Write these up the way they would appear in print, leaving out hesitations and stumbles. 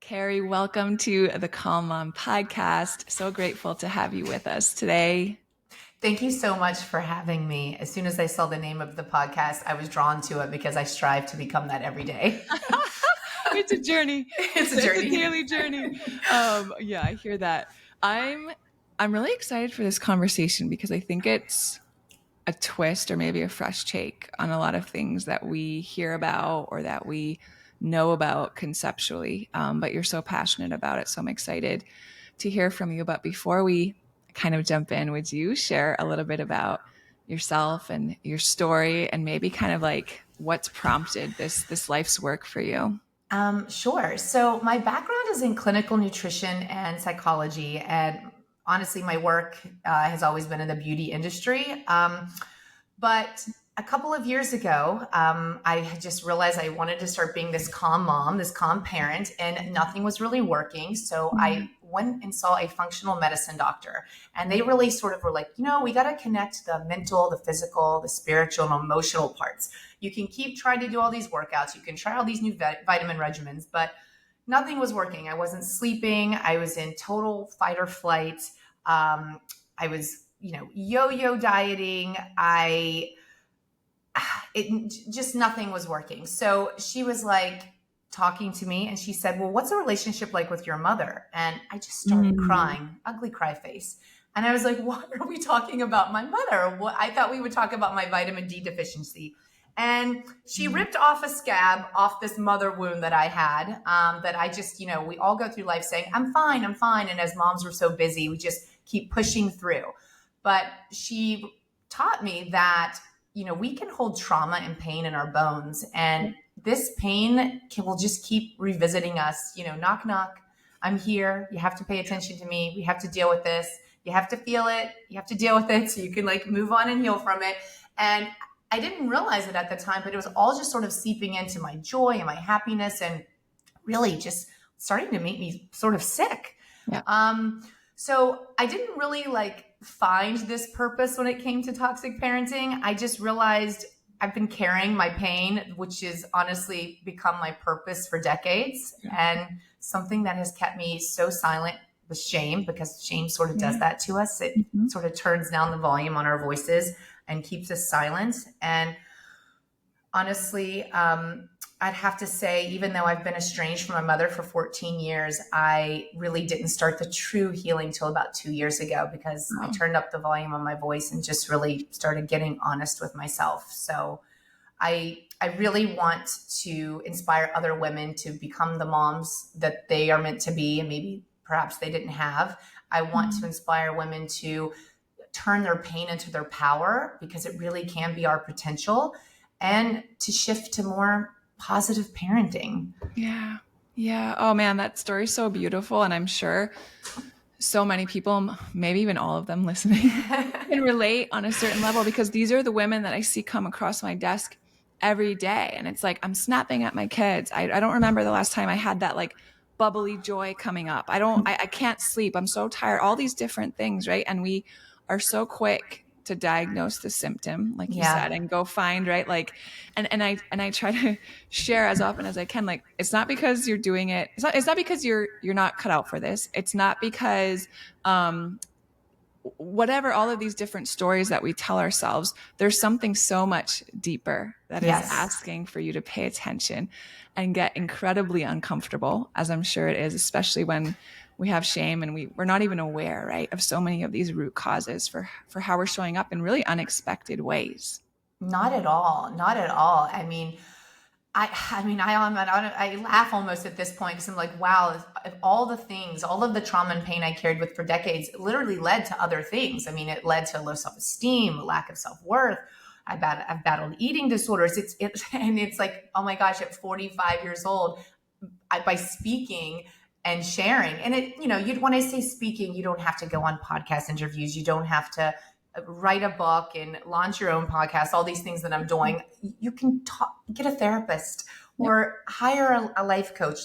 Cari, welcome to the Calm Mom podcast. So grateful to have you with us today. Thank you so much for having me. As soon as I saw the name of the podcast, I was drawn to it because I strive to become that every day. It's a journey. It's a journey. It's a daily journey. Yeah, I hear that. I'm really excited for this conversation because I think it's a twist or maybe a fresh take on a lot of things that we hear about or that we know about conceptually. But you're so passionate about it, so I'm excited to hear from you. But before we kind of jump in, would you share a little bit about yourself and your story and maybe kind of like what's prompted this life's work for you? Sure. So my background is in clinical nutrition and psychology, and honestly, my work has always been in the beauty industry. But a couple of years ago, I had just realized I wanted to start being this calm mom, this calm parent, and nothing was really working. So I went and saw a functional medicine doctor, and they really sort of were like, we got to connect the mental, the physical, the spiritual, and emotional parts. You can keep trying to do all these workouts. You can try all these new vitamin regimens, but nothing was working. I wasn't sleeping. I was in total fight or flight. I was, yo-yo dieting. Just nothing was working. So she was like talking to me and she said, well, what's the relationship like with your mother? And I just started crying, ugly cry face. And I was like, what are we talking about my mother? I thought we would talk about my vitamin D deficiency. And she ripped off a scab off this mother wound that I had, that I just, we all go through life saying, I'm fine. And as moms, we're so busy, we just keep pushing through. But she taught me that, we can hold trauma and pain in our bones. And this pain will just keep revisiting us, knock, knock. I'm here. You have to pay attention to me. We have to deal with this. You have to feel it. You have to deal with it so you can move on and heal from it. And I didn't realize it at the time, but it was all just sort of seeping into my joy and my happiness and really just starting to make me sort of sick. Yeah. So I didn't really find this purpose when it came to toxic parenting. I just realized I've been carrying my pain, which has honestly become my purpose for decades, and something that has kept me so silent with shame, because shame sort of does that to us. It sort of turns down the volume on our voices and keeps us silent. And honestly, I'd have to say, even though I've been estranged from my mother for 14 years, I really didn't start the true healing till about 2 years ago, because I turned up the volume on my voice and just really started getting honest with myself. So I really want to inspire other women to become the moms that they are meant to be, and maybe perhaps they didn't have. I want to inspire women to turn their pain into their power, because it really can be our potential, and to shift to more positive parenting. Yeah. Oh man, that story is so beautiful. And I'm sure so many people, maybe even all of them listening, can relate on a certain level, because these are the women that I see come across my desk every day. And it's like, I'm snapping at my kids. I don't remember the last time I had that bubbly joy coming up. I can't sleep. I'm so tired, all these different things. Right. And we are so quick to diagnose the symptom, like you said, and go find, right? And I try to share as often as I can, it's not because you're doing it. It's not because you're not cut out for this. It's not because, whatever, all of these different stories that we tell ourselves, there's something so much deeper that is asking for you to pay attention and get incredibly uncomfortable, as I'm sure it is, especially when we have shame and we're not even aware, right, of so many of these root causes for how we're showing up in really unexpected ways. Not at all. Not at all. I mean, I laugh almost at this point, because I'm like, wow, if all the things, all of the trauma and pain I carried with for decades literally led to other things. I mean, it led to low self-esteem, lack of self-worth. I've battled eating disorders. And it's like, oh my gosh, at 45 years old, by speaking and sharing. And when I say speaking, you don't have to go on podcast interviews. You don't have to write a book and launch your own podcast, all these things that I'm doing. You can get a therapist or hire a life coach,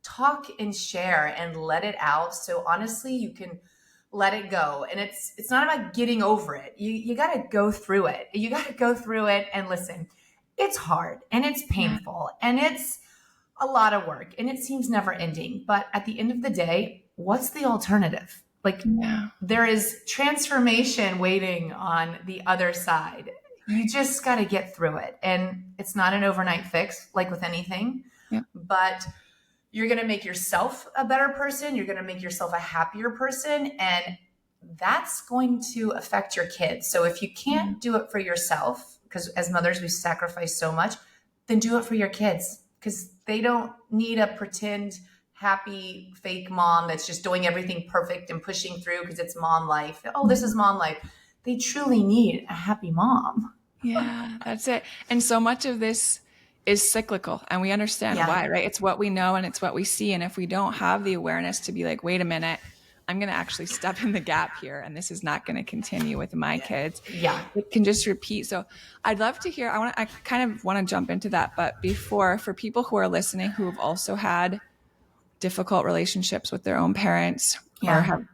talk and share and let it out. So honestly, you can let it go. And it's not about getting over it. You got to go through it. You got to go through it. And listen, it's hard and it's painful and it's a lot of work, and it seems never ending. But at the end of the day, what's the alternative? Like, Yeah. there is transformation waiting on the other side. You just got to get through it. And it's not an overnight fix, like with anything, Yeah. but you're going to make yourself a better person. You're going to make yourself a happier person. And that's going to affect your kids. So if you can't do it for yourself, because as mothers, we sacrifice so much, then do it for your kids, because they don't need a pretend happy fake mom that's just doing everything perfect and pushing through because it's mom life. Oh, this is mom life. They truly need a happy mom. Yeah, that's it. And so much of this is cyclical, and we understand why, right? It's what we know and it's what we see. And if we don't have the awareness to be like, wait a minute, I'm going to actually step in the gap here, and this is not going to continue with my kids. Yeah. It can just repeat. So I'd love to hear, I kind of want to jump into that. But before, for people who are listening who have also had difficult relationships with their own parents or have,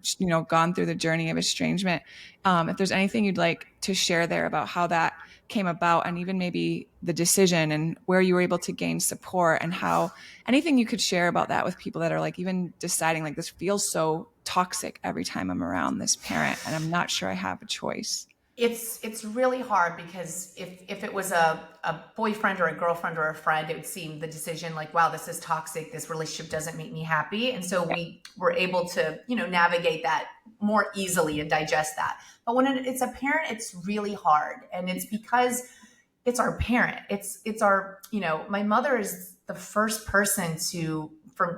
gone through the journey of estrangement, if there's anything you'd like to share there about how that came about, and even maybe the decision and where you were able to gain support, and how anything you could share about that with people that are like even deciding like, this feels so toxic every time I'm around this parent and I'm not sure I have a choice. It's really hard, because if it was a boyfriend or a girlfriend or a friend, it would seem the decision like, wow, this is toxic. This relationship doesn't make me happy. And so we were able to, navigate that more easily and digest that. But when it's a parent, it's really hard. And it's because it's our parent. It's our, my mother is the first person to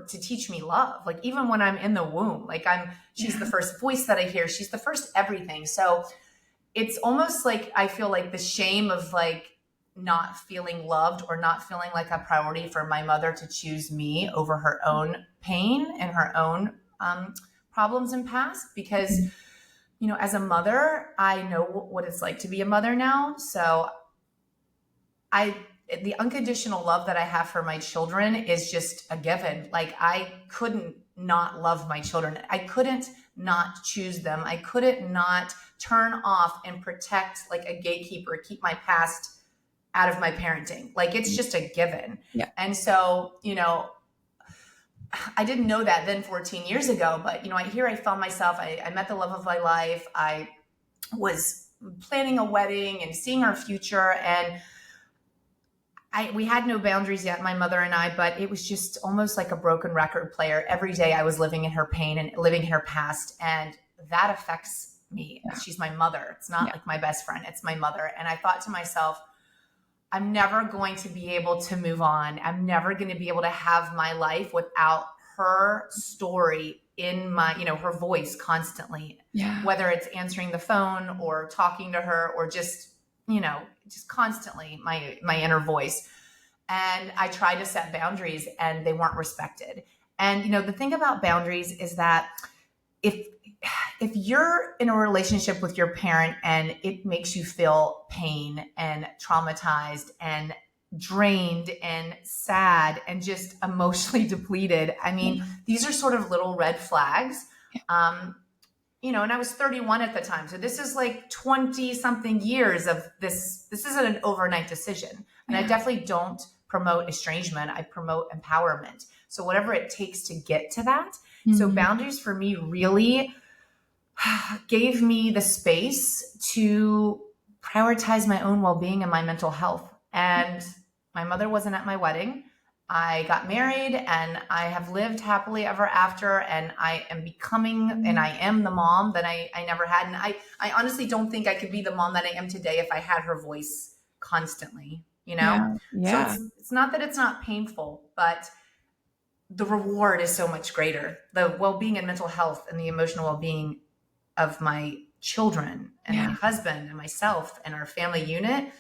teach me love. Like, even when I'm in the womb, like she's the first voice that I hear. She's the first everything. So it's almost like I feel like the shame of like not feeling loved or not feeling like a priority for my mother to choose me over her own pain and her own problems and past. Because, as a mother, I know what it's like to be a mother now. So the unconditional love that I have for my children is just a given. Like, I couldn't not love my children. I couldn't not choose them. I couldn't not turn off and protect, like a gatekeeper, keep my past out of my parenting. Like, it's just a given. Yeah. And so, I didn't know that then 14 years ago, but, I found myself, I met the love of my life. I was planning a wedding and seeing our future, and we had no boundaries yet, my mother and I, but it was just almost like a broken record player. Every day I was living in her pain and living in her past, and that affects me. Yeah. She's my mother. It's not like my best friend. It's my mother. And I thought to myself, I'm never going to be able to move on. I'm never going to be able to have my life without her story in my, her voice constantly, whether it's answering the phone or talking to her or just constantly my inner voice. And I tried to set boundaries and they weren't respected. And, the thing about boundaries is that if you're in a relationship with your parent and it makes you feel pain and traumatized and drained and sad and just emotionally depleted, I mean, these are sort of little red flags. And I was 31 at the time. So this is like 20 something years of this. This isn't an overnight decision. And I definitely don't promote estrangement. I promote empowerment. So whatever it takes to get to that. So boundaries for me really gave me the space to prioritize my own well-being and my mental health. And my mother wasn't at my wedding. I got married and I have lived happily ever after, and I am becoming, and I am the mom that I never had. And I honestly don't think I could be the mom that I am today if I had her voice constantly, Yeah. So it's not that it's not painful, but the reward is so much greater. The well-being and mental health and the emotional well-being of my children and my husband and myself and our family unit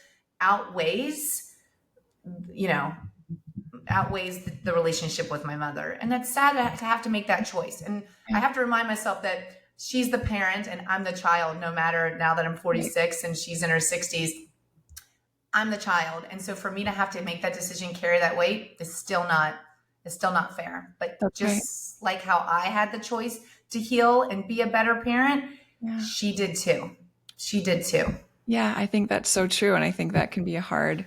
outweighs the relationship with my mother. And that's sad to have to make that choice. And I have to remind myself that she's the parent and I'm the child, no matter now that I'm 46 and she's in her 60s, I'm the child. And so for me to have to make that decision, carry that weight is still not fair. But like how I had the choice to heal and be a better parent, she did too. Yeah, I think that's so true. And I think that can be a hard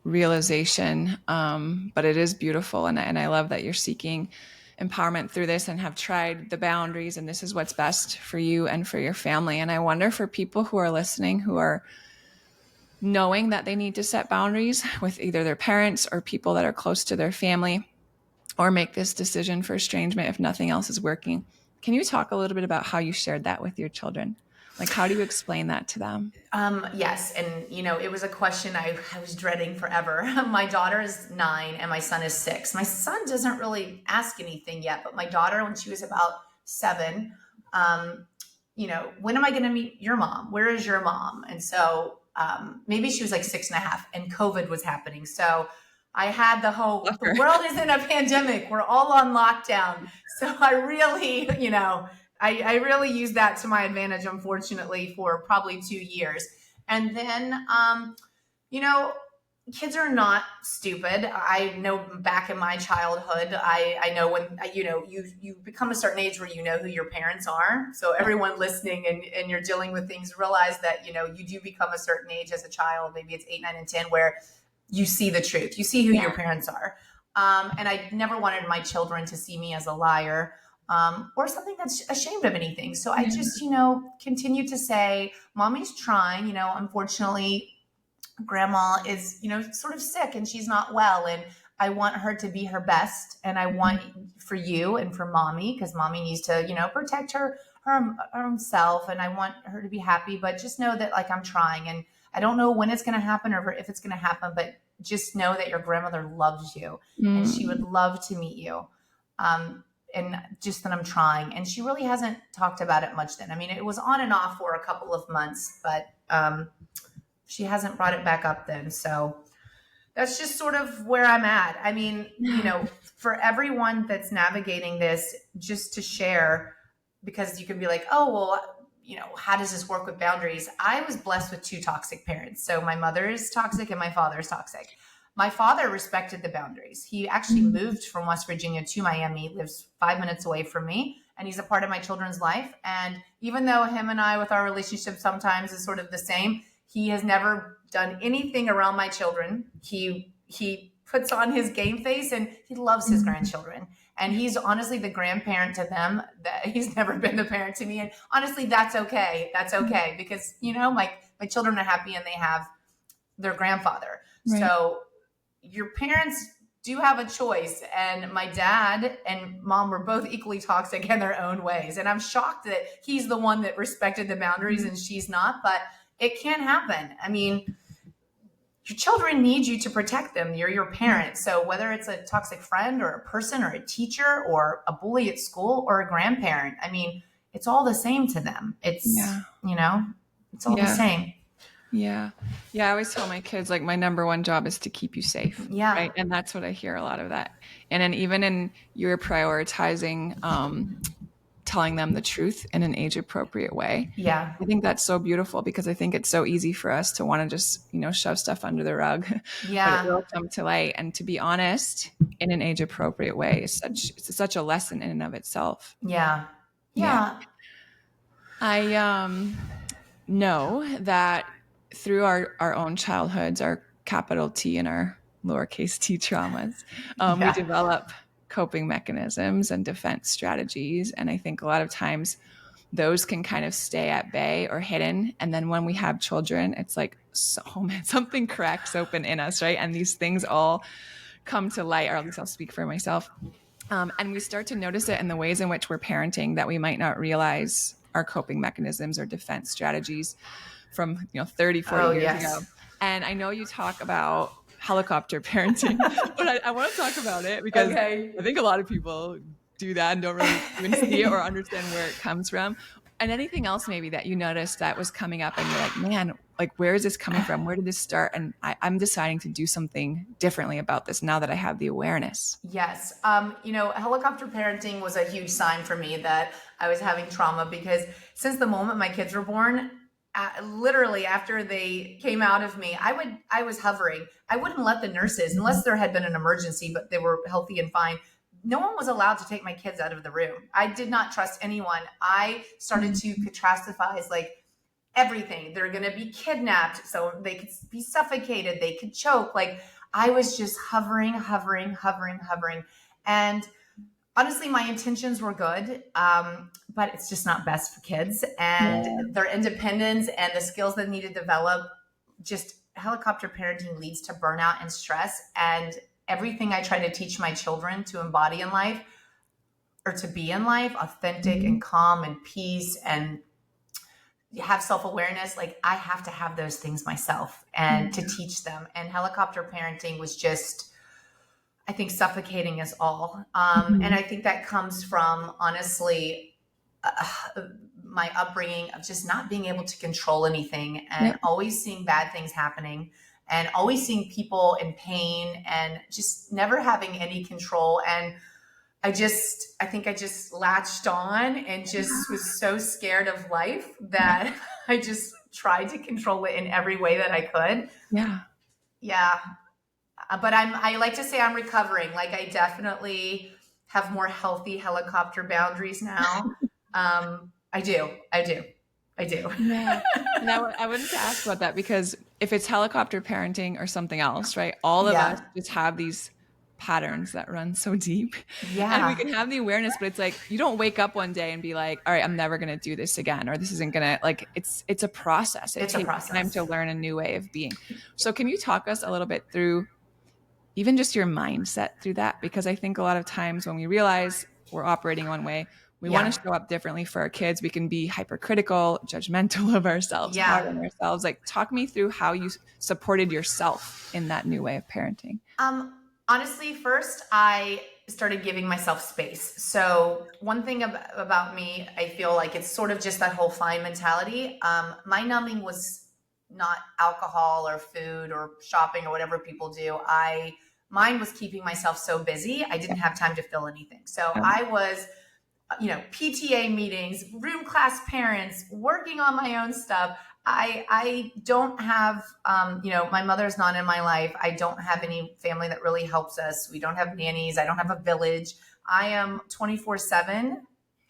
realization. But it is beautiful. And I love that you're seeking empowerment through this and have tried the boundaries, and this is what's best for you and for your family. And I wonder, for people who are listening, who are knowing that they need to set boundaries with either their parents or people that are close to their family, or make this decision for estrangement if nothing else is working. Can you talk a little bit about how you shared that with your children? Like, how do you explain that to them? Yes. And, it was a question I was dreading forever. My daughter is 9 and my son is 6. My son doesn't really ask anything yet, but my daughter, when she was about 7, when am I going to meet your mom? Where is your mom? And so maybe she was like 6.5 and COVID was happening. So I had the world is in a pandemic. We're all on lockdown. So I really, I really used that to my advantage, unfortunately, for probably 2 years. And then, kids are not stupid. I know back in my childhood, I know when, you become a certain age where you know who your parents are. So everyone listening and you're dealing with things, realize that, you do become a certain age as a child. Maybe it's 8, 9, and 10, where you see the truth. You see who your parents are. And I never wanted my children to see me as a liar, or something that's ashamed of anything. So I just, continue to say, mommy's trying, unfortunately, grandma is, sort of sick and she's not well. And I want her to be her best. And I want for you and for mommy, because mommy needs to, protect her own self. And I want her to be happy, but just know that, like, I'm trying, and I don't know when it's going to happen or if it's going to happen, but just know that your grandmother loves you and she would love to meet you. And just that I'm trying. And she really hasn't talked about it much then. I mean, it was on and off for a couple of months, but she hasn't brought it back up then. So that's just sort of where I'm at. I mean, for everyone that's navigating this, just to share, because you can be like, oh, well, how does this work with boundaries? I was blessed with 2 toxic parents. So my mother is toxic and my father is toxic. My father respected the boundaries. He actually moved from West Virginia to Miami, lives 5 minutes away from me, and he's a part of my children's life. And even though him and I, with our relationship sometimes is sort of the same, he has never done anything around my children. He puts on his game face and he loves his grandchildren. And he's honestly the grandparent to them. That he's never been the parent to me. And honestly, that's okay. That's okay, because, my children are happy and they have their grandfather. Right. So your parents do have a choice. And my dad and mom were both equally toxic in their own ways. And I'm shocked that he's the one that respected the boundaries and she's not, but it can happen. I mean, your children need you to protect them. You're your parent. So whether it's a toxic friend or a person or a teacher or a bully at school or a grandparent, I mean, it's all the same to them. It's, it's all the same. Yeah. Yeah. I always tell my kids, like, my number one job is to keep you safe. Yeah. Right. And that's what I hear a lot of that. And then even in your prioritizing, telling them the truth in an age appropriate way. Yeah. I think that's so beautiful, because I think it's so easy for us to want to just, shove stuff under the rug. Yeah. But it will come to light, and to be honest in an age appropriate way is such a lesson in and of itself. Yeah. Yeah. I know that through our own childhoods, our capital T and our lowercase t traumas, we develop coping mechanisms and defense strategies. And I think a lot of times those can kind of stay at bay or hidden. And then when we have children, it's like, something cracks open in us, right? And these things all come to light, or at least I'll speak for myself. And we start to notice it in the ways in which we're parenting that we might not realize our coping mechanisms or defense strategies from 30, 40 years ago. And I know you talk about helicopter parenting, but I want to talk about it because I think a lot of people do that and don't really even see it or understand where it comes from. And anything else maybe that you noticed that was coming up and you're like, man, like, where is this coming from? Where did this start? And I'm deciding to do something differently about this now that I have the awareness. Yes. Helicopter parenting was a huge sign for me that I was having trauma, because since the moment my kids were born, literally after they came out of me, I was hovering. I wouldn't let the nurses, unless there had been an emergency, but they were healthy and fine. No one was allowed to take my kids out of the room. I did not trust anyone. I started to catastrophize like everything. They're going to be kidnapped, so they could be suffocated. They could choke. Like, I was just hovering. And honestly, my intentions were good, but it's just not best for kids and their independence and the skills that need to develop. Just helicopter parenting leads to burnout and stress. And everything I try to teach my children to embody in life or to be in life, authentic and calm and peace and have self-awareness, like I have to have those things myself and to teach them. And helicopter parenting was just, I think, suffocating us all. And I think that comes from, honestly, my upbringing of just not being able to control anything and always seeing bad things happening and always seeing people in pain and just never having any control. And I think I just latched on and just was so scared of life that I just tried to control it in every way that I could. Yeah. But I like to say I'm recovering. Like I definitely have more healthy helicopter boundaries now. I do. Yeah. And I wanted to ask about that because if it's helicopter parenting or something else, right? All of us just have these patterns that run so deep. And we can have the awareness, but it's like you don't wake up one day and be like, all right, I'm never going to do this again, or this isn't going to, like, it's a process. It takes time to learn a new way of being. So can you talk us a little bit through even just your mindset through that? Because I think a lot of times when we realize we're operating one way, we want to show up differently for our kids. We can be hypercritical, judgmental of ourselves, hard on ourselves. Like, talk me through how you supported yourself in that new way of parenting. Honestly, first, I started giving myself space. So one thing about me, I feel like it's sort of just that whole fine mentality. My numbing was not alcohol or food or shopping or whatever people do. Mine was keeping myself so busy. I didn't have time to feel anything. So I was, PTA meetings, room class parents, working on my own stuff. I don't have, my mother's not in my life. I don't have any family that really helps us. We don't have nannies. I don't have a village. I am 24/7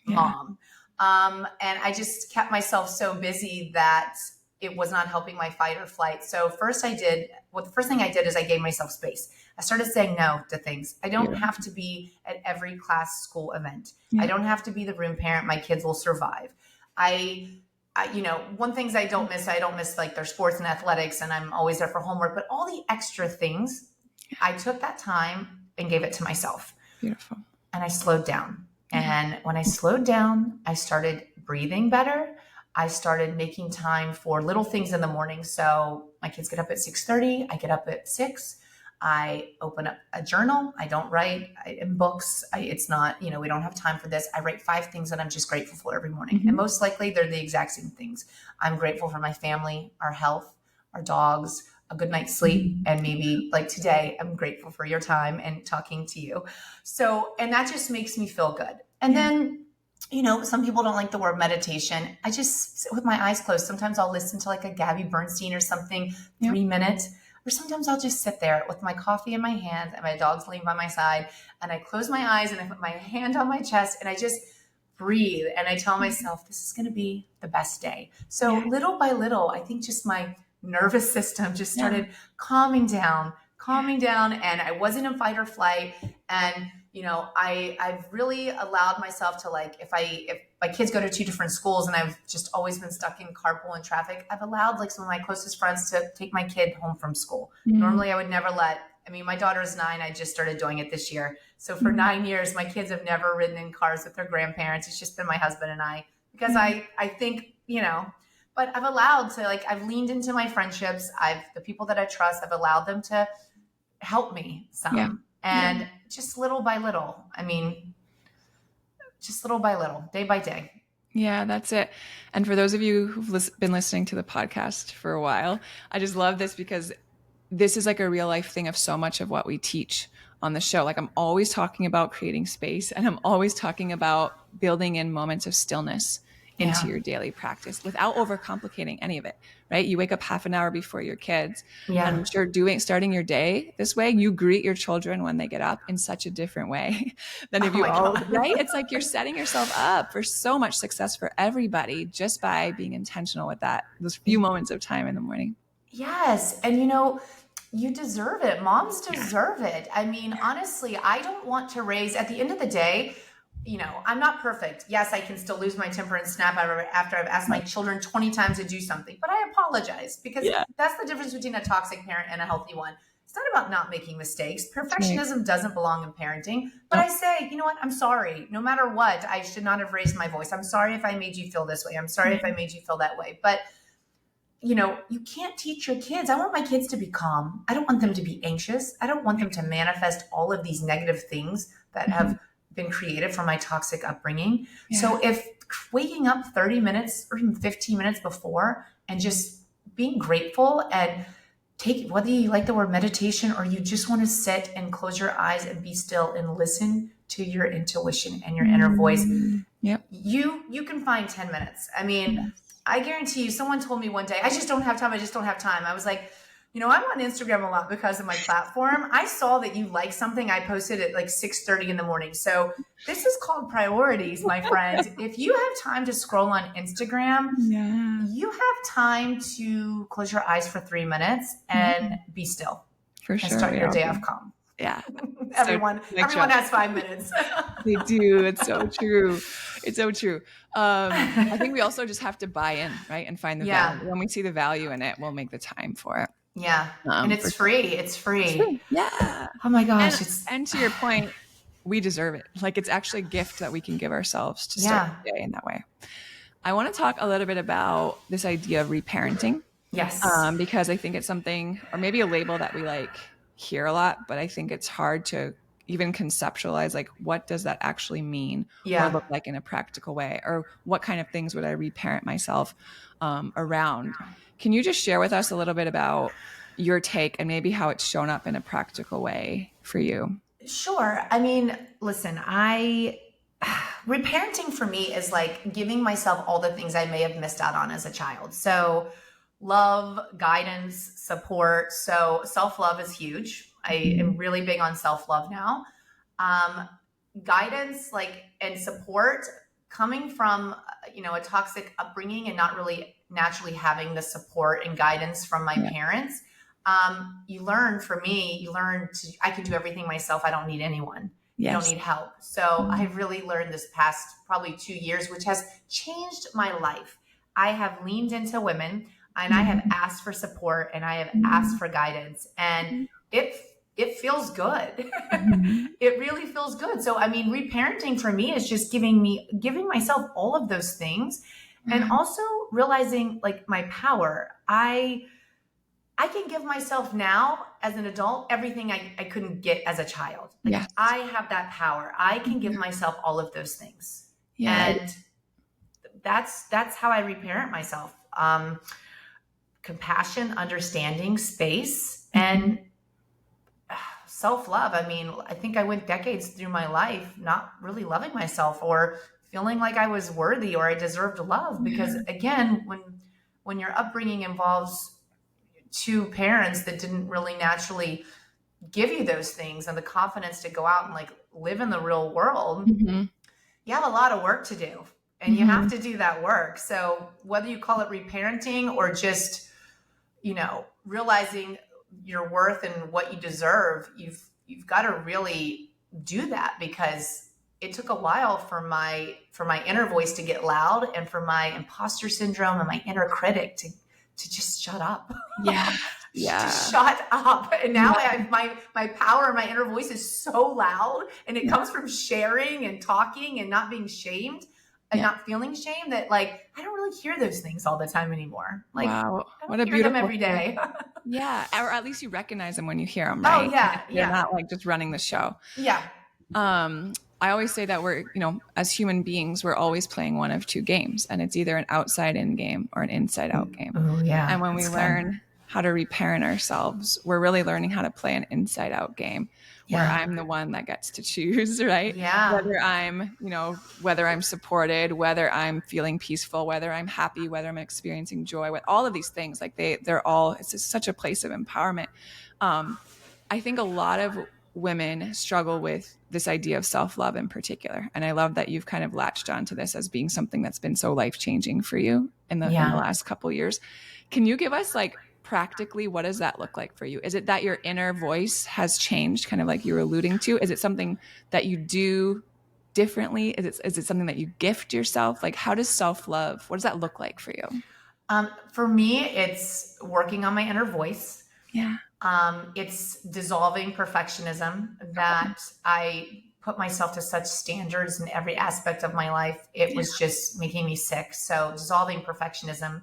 mom. And I just kept myself so busy that it was not helping my fight or flight. So the first thing I did is I gave myself space. I started saying no to things. I don't have to be at every class school event. I don't have to be the room parent. My kids will survive. One things I don't miss like their sports and athletics, and I'm always there for homework, but all the extra things, I took that time and gave it to myself. Beautiful. And I slowed down. And when I slowed down, I started breathing better. I started making time for little things in the morning. So my kids get up at 6:30. I get up at 6. I open up a journal. I don't write in books. It's not, we don't have time for this. I write 5 things that I'm just grateful for every morning. And most likely they're the exact same things. I'm grateful for my family, our health, our dogs, a good night's sleep. And maybe like today, I'm grateful for your time and talking to you. So, and that just makes me feel good. And then, some people don't like the word meditation. I just sit with my eyes closed. Sometimes I'll listen to like a Gabby Bernstein or something, 3 minutes. Or sometimes I'll just sit there with my coffee in my hand and my dog's laying by my side, and I close my eyes and I put my hand on my chest and I just breathe. And I tell myself, this is going to be the best day. So little by little, I think just my nervous system just started calming down. And I wasn't in fight or flight. And, I've really allowed myself to, like, if my kids go to 2 different schools and I've just always been stuck in carpool and traffic, I've allowed like some of my closest friends to take my kid home from school. Normally I would never my daughter is 9. I just started doing it this year. So for 9 years, my kids have never ridden in cars with their grandparents. It's just been my husband and I, because I think, but I've allowed to, like, I've leaned into my friendships. The people that I trust, I've allowed them to help me some. And just little by little, day by day. Yeah, that's it. And for those of you who've been listening to the podcast for a while, I just love this because this is like a real life thing of so much of what we teach on the show. Like, I'm always talking about creating space, and I'm always talking about building in moments of stillness into your daily practice without overcomplicating any of it, right? You wake up half an hour before your kids. And I'm sure starting your day this way, you greet your children when they get up in such a different way than if right? It's like you're setting yourself up for so much success for everybody just by being intentional with those few moments of time in the morning. Yes. And You deserve it. Moms deserve it. I mean, honestly, I don't want to raise, at the end of the day, I'm not perfect. Yes, I can still lose my temper and snap after I've asked my children 20 times to do something, but I apologize, because Yeah. that's the difference between a toxic parent and a healthy one. It's not about not making mistakes. Right. Perfectionism doesn't belong in parenting, but I say, you know what? I'm sorry. No matter what, I should not have raised my voice. I'm sorry if I made you feel this way. I'm sorry if I made you feel that way. But you can't teach your kids. I want my kids to be calm. I don't want them to be anxious. I don't want them to manifest all of these negative things that have been created from my toxic upbringing. Yeah. So if waking up 30 minutes or even 15 minutes before and just being grateful and take, whether you like the word meditation or you just want to sit and close your eyes and be still and listen to your intuition and your inner voice, you can find 10 minutes. I mean, I guarantee you, someone told me one day, I just don't have time. I just don't have time. I was like, I'm on Instagram a lot because of my platform. I saw that you liked something I posted at like 6:30 in the morning. So this is called priorities, my friend. If you have time to scroll on Instagram, you have time to close your eyes for 3 minutes and be still. For sure. And start your day off calm. Yeah. Everyone has 5 minutes. They do. It's so true. It's so true. I think we also just have to buy in, right? And find the value. When we see the value in it, we'll make the time for it. Yeah. And it's free. It's free. Yeah. Oh my gosh. And to your point, we deserve it. Like, it's actually a gift that we can give ourselves to start the day in that way. I want to talk a little bit about this idea of reparenting. Yes. Because I think it's something, or maybe a label that we hear a lot, but I think it's hard to even conceptualize, like, what does that actually mean or look like in a practical way, or what kind of things would I reparent myself around? Can you just share with us a little bit about your take and maybe how it's shown up in a practical way for you? Sure. I mean, listen, reparenting for me is like giving myself all the things I may have missed out on as a child. So love, guidance, support. So self-love is huge. I am really big on self-love now. Guidance, and support coming from, a toxic upbringing and not really naturally having the support and guidance from my parents. You learn I can do everything myself. I don't need anyone. Yes. I don't need help. So I've really learned this past probably 2 years, which has changed my life. I have leaned into women and I have asked for support and I have asked for guidance, and it feels good. It really feels good. So, I mean, reparenting for me is just giving myself all of those things and also realizing my power. I can give myself now as an adult everything I couldn't get as a child. I have that power. I can give myself all of those things. Yeah. And that's how I reparent myself. Compassion, understanding, space, and self-love. I mean, I think I went decades through my life not really loving myself or feeling like I was worthy or I deserved love, because again, when your upbringing involves two parents that didn't really naturally give you those things and the confidence to go out and live in the real world, you have a lot of work to do, and you have to do that work. So whether you call it reparenting or just, realizing your worth and what you deserve, you've got to really do that, because it took a while for my inner voice to get loud and for my imposter syndrome and my inner critic to just shut up. Yeah. Just shut up. And now I have my power and my inner voice is so loud, and it comes from sharing and talking and not being shamed and not feeling shame, that I don't really hear those things all the time anymore. Wow. What a beautiful them every day. Yeah. Or at least you recognize them when you hear them, right? Oh yeah. You're not just running the show. Yeah. I always say that we're, as human beings, we're always playing one of two games, and it's either an outside in game or an inside out game. Oh yeah. And when we learn how to reparent ourselves, we're really learning how to play an inside out game where I'm the one that gets to choose, right? Yeah. Whether I'm supported, whether I'm feeling peaceful, whether I'm happy, whether I'm experiencing joy, with all of these things, they're all, it's just such a place of empowerment. I think a lot of women struggle with this idea of self-love in particular. And I love that you've kind of latched onto this as being something that's been so life-changing for you in the last couple of years. Can you give us practically, what does that look like for you? Is it that your inner voice has changed, kind of like you were alluding to? Is it something that you do differently? Is it something that you gift yourself? Like, how does self-love, what does that look like for you? For me, it's working on my inner voice. Yeah. It's dissolving perfectionism, that I put myself to such standards in every aspect of my life. It was just making me sick. So dissolving perfectionism.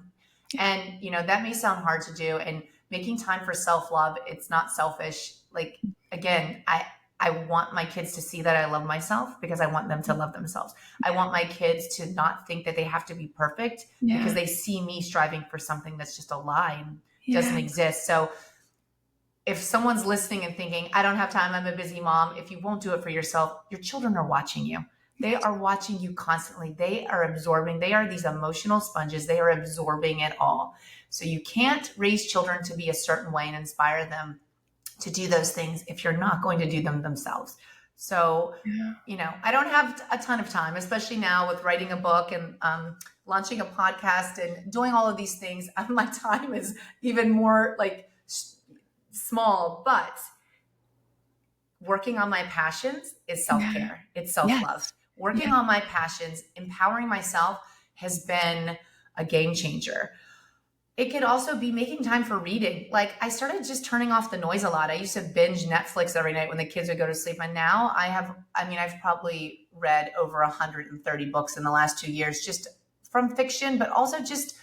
And, that may sound hard to do, and making time for self-love. It's not selfish. Like, again, I want my kids to see that I love myself, because I want them to love themselves. I want my kids to not think that they have to be perfect, because they see me striving for something that's just a lie and doesn't exist. So if someone's listening and thinking, I don't have time, I'm a busy mom, if you won't do it for yourself, your children are watching you. They are watching you constantly. They are absorbing. They are these emotional sponges. They are absorbing it all. So you can't raise children to be a certain way and inspire them to do those things if you're not going to do them themselves. So, I don't have a ton of time, especially now with writing a book and launching a podcast and doing all of these things. My time is even more like small, but working on my passions is self-care. It's self-love. Working on my passions, empowering myself, has been a game changer. It could also be making time for reading. Like, I started just turning off the noise a lot. I used to binge Netflix every night when the kids would go to sleep. And now I've probably read over 130 books in the last 2 years, just from fiction, but also just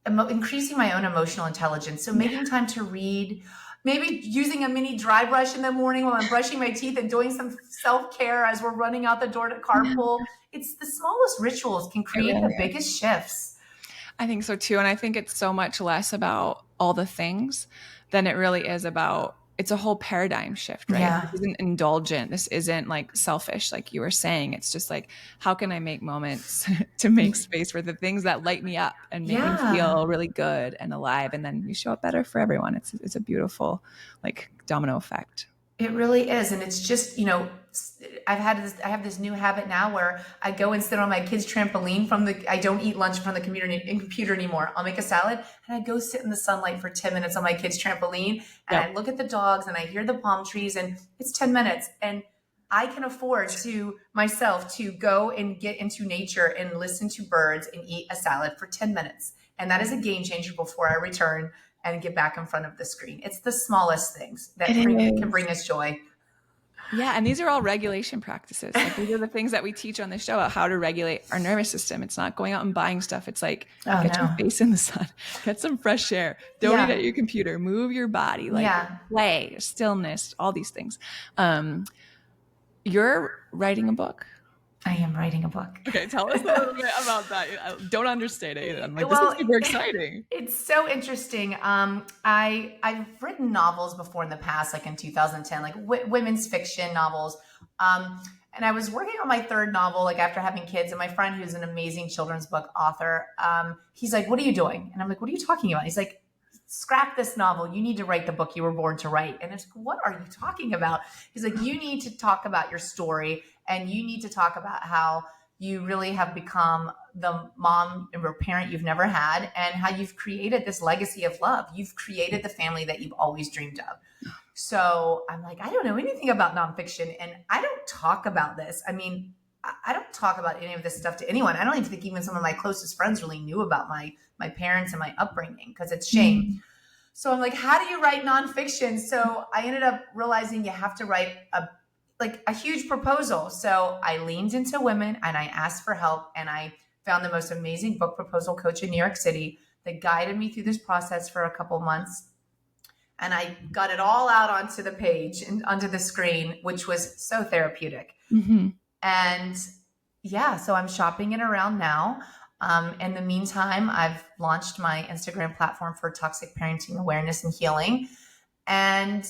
increasing my own emotional intelligence. So making time to read, maybe using a mini dry brush in the morning while I'm brushing my teeth and doing some self-care as we're running out the door to carpool. It's the smallest rituals can create the biggest shifts. I think so too. And I think it's so much less about all the things than it really is about, it's a whole paradigm shift, right? Yeah. This isn't indulgent. This isn't like selfish, like you were saying. It's just like, how can I make moments to make space for the things that light me up and make me feel really good and alive? And then you show up better for everyone. It's a beautiful like domino effect. It really is. And it's just, I have this new habit now where I go and sit on my kids' trampoline I don't eat lunch from the computer anymore. I'll make a salad and I go sit in the sunlight for 10 minutes on my kids' trampoline, and I look at the dogs and I hear the palm trees, and it's 10 minutes. And I can afford to myself to go and get into nature and listen to birds and eat a salad for 10 minutes. And that is a game changer before I return and get back in front of the screen. It's the smallest things that can bring us joy. Yeah. And these are all regulation practices. Like, these are the things that we teach on the show about how to regulate our nervous system. It's not going out and buying stuff. It's like, get your face in the sun, get some fresh air, don't eat at your computer, move your body, play, stillness, all these things. You're writing a book. I am writing a book. Okay, tell us a little bit about that. I don't understand it. I'm like, this is super exciting. It's so interesting. I've written novels before in the past, like in 2010, like women's fiction novels. And I was working on my third novel, like after having kids, and my friend, who's an amazing children's book author, he's like, "What are you doing?" And I'm like, "What are you talking about?" He's like, "Scrap this novel. You need to write the book you were born to write." And it's like, "What are you talking about?" He's like, "You need to talk about your story, and you need to talk about how you really have become the mom and parent you've never had, and how you've created this legacy of love. You've created the family that you've always dreamed of." So I'm like, I don't know anything about nonfiction, and I don't talk about this. I mean, I don't talk about any of this stuff to anyone. I don't even think even some of my closest friends really knew about my parents and my upbringing, because it's shame. So I'm like, how do you write nonfiction? So I ended up realizing you have to write a huge proposal. So I leaned into women and I asked for help, and I found the most amazing book proposal coach in New York City that guided me through this process for a couple months. And I got it all out onto the page and onto the screen, which was so therapeutic. Mm-hmm. And so I'm shopping it around now. In the meantime, I've launched my Instagram platform for toxic parenting awareness and healing. And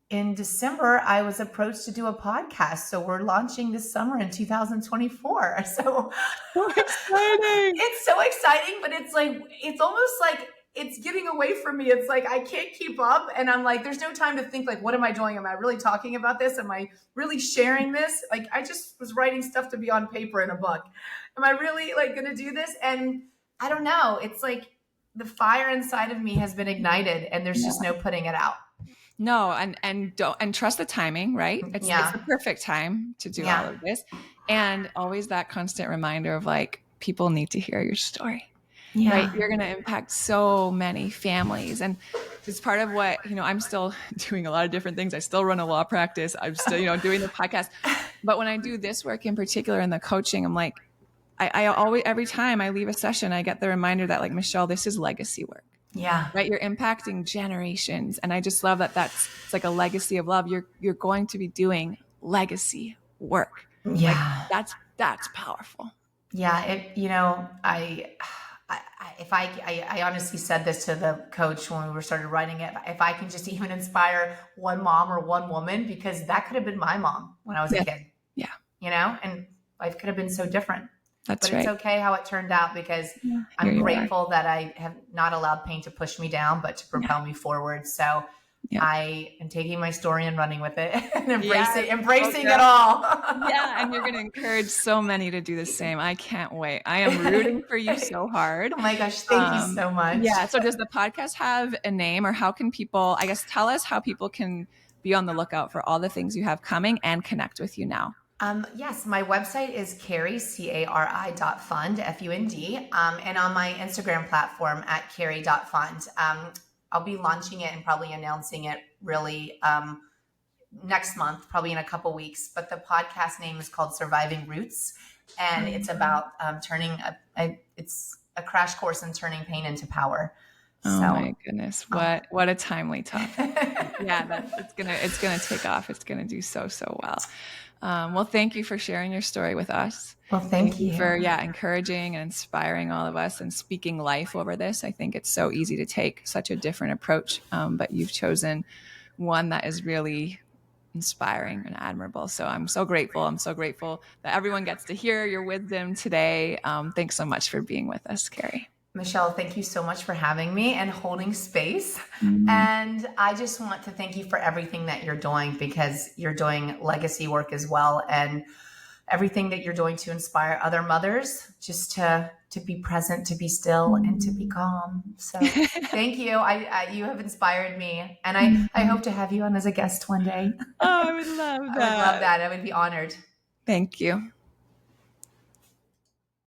in December, I was approached to do a podcast. So we're launching this summer in 2024. So exciting. It's so exciting, but it's almost like it's getting away from me. It's like, I can't keep up. And I'm like, there's no time to think like, what am I doing? Am I really talking about this? Am I really sharing this? Like, I just was writing stuff to be on paper in a book. Am I really like going to do this? And I don't know. It's like the fire inside of me has been ignited, and there's just no putting it out. No, and trust the timing, right? It's the perfect time to do all of this. And always that constant reminder of like, people need to hear your story. Yeah. Right? You're going to impact so many families. And it's part of what, I'm still doing a lot of different things. I still run a law practice. I'm still, doing the podcast. But when I do this work in particular in the coaching, I'm like, I always, every time I leave a session, I get the reminder that like, Michelle, this is legacy work. Yeah. Right. You're impacting generations. And I just love that it's like a legacy of love. You're going to be doing legacy work. Yeah. Like, that's powerful. Yeah. I honestly said this to the coach when we started writing it. If I can just even inspire one mom or one woman, because that could have been my mom when I was a kid. Yeah. And life could have been so different. But it's okay how it turned out, because I'm grateful that I have not allowed pain to push me down, but to propel me forward. So I am taking my story and running with it and embracing it all. And you're going to encourage so many to do the same. I can't wait. I am rooting for you so hard. Oh my gosh. Thank you so much. Yeah. So does the podcast have a name, or how can people, tell us how people can be on the lookout for all the things you have coming and connect with you now? Yes, my website is Cari, Cari.fund, F-U-N-D, and on my Instagram platform at Cari.fund. I'll be launching it and probably announcing it really next month, probably in a couple weeks. But the podcast name is called Surviving Roots, and it's about it's a crash course in turning pain into power. Oh my goodness. What a timely topic. It's gonna take off. It's gonna do so well. Well, thank you for sharing your story with us. Well, thank you for encouraging and inspiring all of us and speaking life over this. I think it's so easy to take such a different approach, but you've chosen one that is really inspiring and admirable. So I'm so grateful. I'm so grateful that everyone gets to hear your wisdom today. Thanks so much for being with us, Cari. Michelle, thank you so much for having me and holding space. And I just want to thank you for everything that you're doing, because you're doing legacy work as well. And everything that you're doing to inspire other mothers just to be present, to be still, and to be calm. So thank you. You have inspired me. And I hope to have you on as a guest one day. Oh, I would love that. I would love that. I would be honored. Thank you.